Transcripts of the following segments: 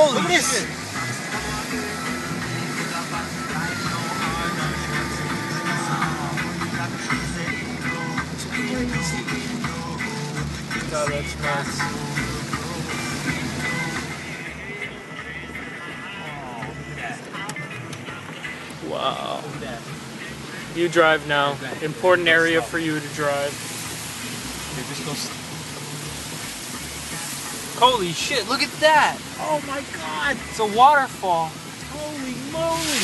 Holy shit! God, that's nuts. Wow. You drive now. Important area for you to drive. Holy shit, look at that! Oh my god! It's a waterfall. Holy moly!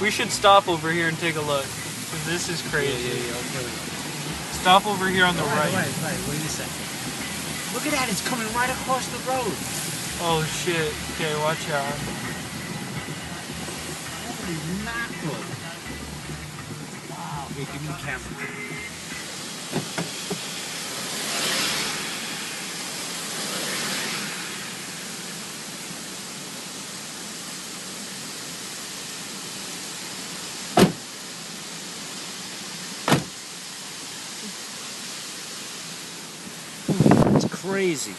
We should stop over here and take a look. 'Cause this is crazy. Yeah, okay. Stop over here on the right. Right, wait a second. Look at that, it's coming right across the road. Oh shit. Okay, watch out. Holy mackerel. Wow, here, give me the camera. It's crazy.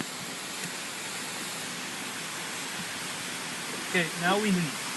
Okay, now we leave.